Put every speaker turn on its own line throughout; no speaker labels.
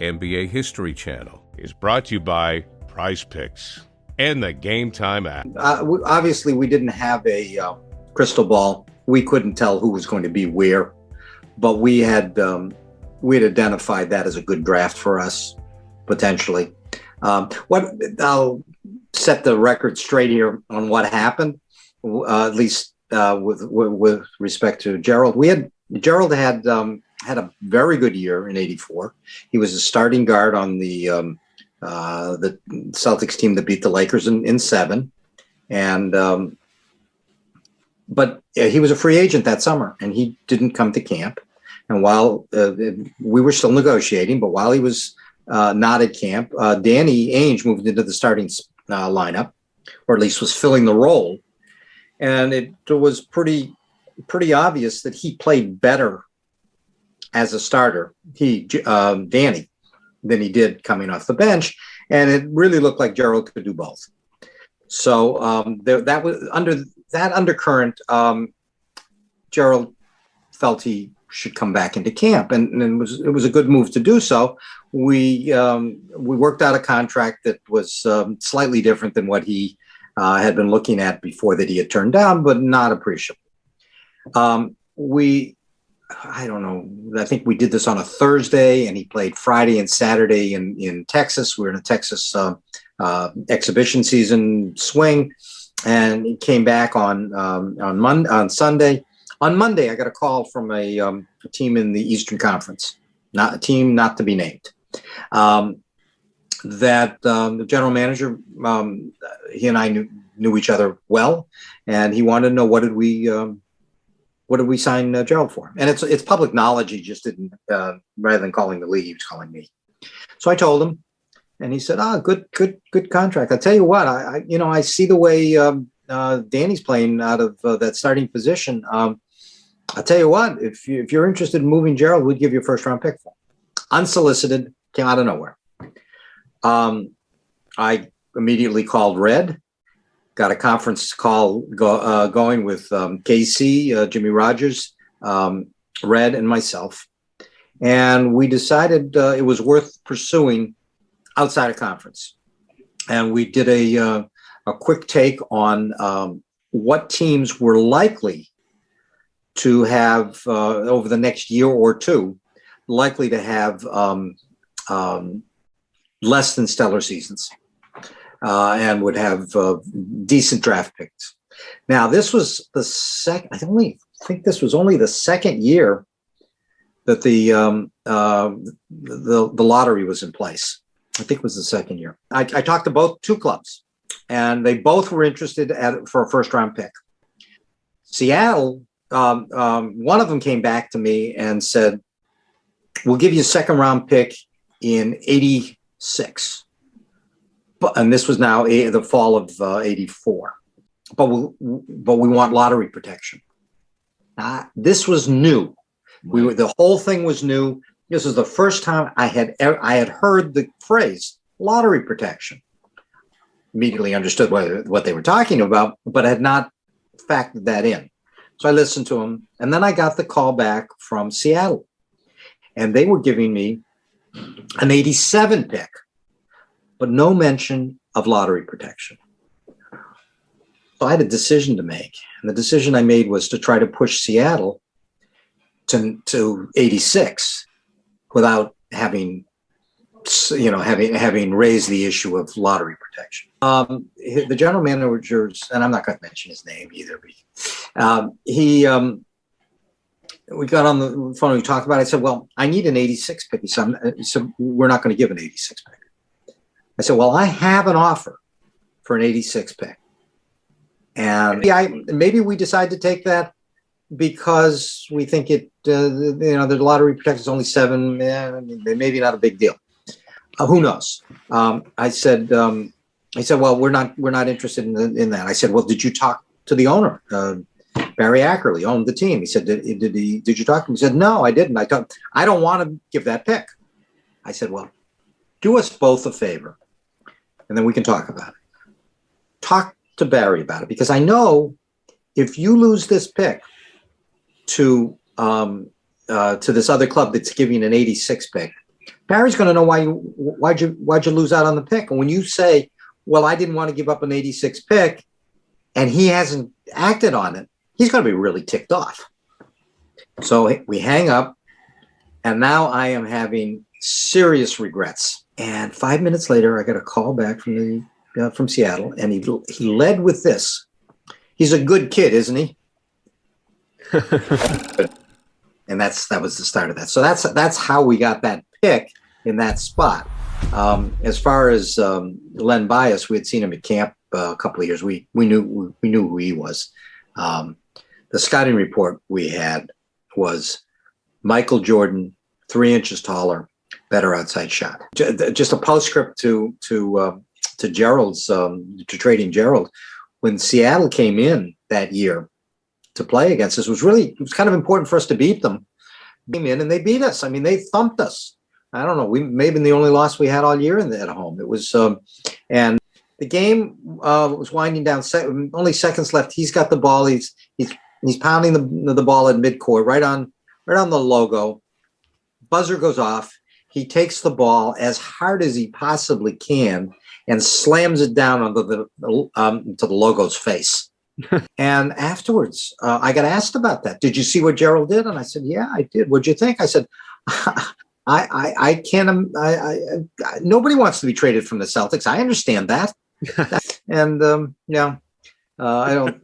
NBA History Channel is brought to you by Prize Picks and the Game Time app.
Obviously, we didn't have a crystal ball. We couldn't tell who was going to be where, but we had identified that as a good draft for us, potentially. I'll set the record straight here on what happened, at least with respect to Gerald. Gerald had a very good year in '84. He was a starting guard on the Celtics team that beat the Lakers in 7, and but he was a free agent that summer, and he didn't come to camp. And while we were still negotiating, but while he was not at camp, Danny Ainge moved into the starting lineup, or at least was filling the role, and it was pretty obvious that he played better as a starter, Danny, than he did coming off the bench, and it really looked like Gerald could do both. So that was under that undercurrent. Gerald felt he should come back into camp, and it was a good move to do so. We worked out a contract that was slightly different than what he had been looking at before, that he had turned down, but not appreciable. I don't know. I think we did this on a Thursday, and he played Friday and Saturday in Texas. We were in a Texas exhibition season swing, and he came back on Sunday. On Monday, I got a call from a team in the Eastern Conference, not a team not to be named. That the general manager, he and I knew each other well, and he wanted to know what did we sign Gerald for? And it's public knowledge. He just didn't, rather than calling the league, he was calling me. So I told him, and he said, good contract. I'll tell you what, I see the way Danny's playing out of that starting position. I'll tell you what, if you're interested in moving Gerald, we'd give you a first-round pick for him. Unsolicited, came out of nowhere. I immediately called Red. Got a conference call going with KC, Jimmy Rogers, Red, and myself. And we decided it was worth pursuing outside of conference. And we did a quick take on what teams were likely to have, over the next year or two, likely to have less than stellar seasons. And would have decent draft picks. Now, this was the second. I think this was only the second year that the lottery was in place. I think it was the second year. I talked to two clubs, and they both were interested for a first round pick. Seattle, one of them came back to me and said, "We'll give you a second round pick in '86." And this was now the fall of '84, but we want lottery protection. This was new. The whole thing was new. This was the first time I had heard the phrase lottery protection. Immediately understood what they were talking about, but had not factored that in. So I listened to them, and then I got the call back from Seattle, and they were giving me an '87 pick, but no mention of lottery protection. So I had a decision to make. And the decision I made was to try to push Seattle to '86 without having raised the issue of lottery protection. The general managers, and I'm not going to mention his name either, we got on the phone and we talked about it. I said, well, I need an '86 pick. He said, we're not going to give an '86 pick. I said, well, I have an offer for an '86 pick. And maybe we decide to take that because we think the lottery protection is only 7, maybe not a big deal. Who knows? I said, well, we're not interested in that. I said, well, did you talk to the owner? Barry Ackerley owned the team. He said, did you talk to him? He said, no, I didn't. I don't want to give that pick. I said, well, do us both a favor, and then we can talk about it. Talk to Barry about it, because I know if you lose this pick to this other club that's giving an '86 pick, Barry's going to know why'd you lose out on the pick. And when you say, well, I didn't want to give up an 86 pick, and he hasn't acted on it, he's going to be really ticked off. So we hang up, and now I am having serious regrets. And 5 minutes later, I got a call back from Seattle, and he led with this. He's a good kid, isn't he? And that was the start of that. So that's how we got that pick in that spot. As far as Len Bias, we had seen him at camp a couple of years. We knew who he was. The scouting report we had was Michael Jordan, 3 inches taller, better outside shot. Just a postscript to Gerald's to trading Gerald. When Seattle came in that year to play against us, it was kind of important for us to beat them. Came in and they beat us. I mean, they thumped us. I don't know. We may have been the only loss we had all year at home. It was, and the game was winding down. Only seconds left. He's got the ball. He's pounding the ball at midcourt, right on the logo. Buzzer goes off. He takes the ball as hard as he possibly can and slams it down onto the logo's face. And afterwards, I got asked about that. Did you see what Gerald did? And I said, yeah, I did. What'd you think? I said, I can't. Nobody wants to be traded from the Celtics. I understand that. And I don't.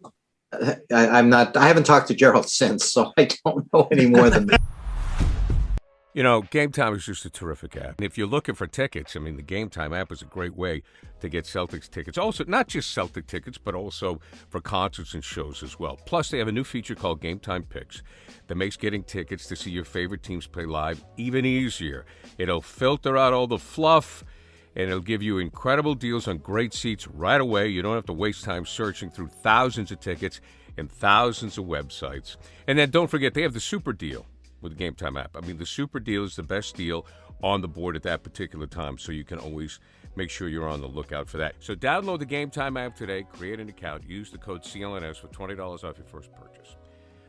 I'm not. I haven't talked to Gerald since, so I don't know any more than that.
You know, Game Time is just a terrific app. And if you're looking for tickets, I mean, the Game Time app is a great way to get Celtics tickets. Also, not just Celtic tickets, but also for concerts and shows as well. Plus, they have a new feature called Game Time Picks that makes getting tickets to see your favorite teams play live even easier. It'll filter out all the fluff, and it'll give you incredible deals on great seats right away. You don't have to waste time searching through thousands of tickets and thousands of websites. And then don't forget, they have the super deal with the Game Time app. I mean, the super deal is the best deal on the board at that particular time, so you can always make sure you're on the lookout for that. So download the Game Time app today, create an account, use the code CLNS for $20 off your first purchase.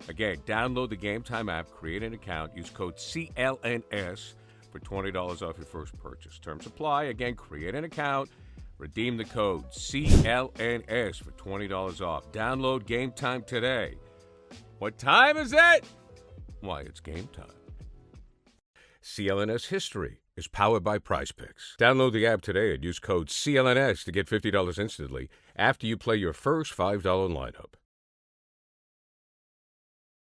Again, download the Game Time app, create an account, use code CLNS for $20 off your first purchase. Terms apply. Again, create an account, redeem the code CLNS for $20 off. Download Game Time today. What time is it? Why, it's game time. CLNS History is powered by Prize Picks. Download the app today and use code CLNS to get $50 instantly after you play your first $5 lineup.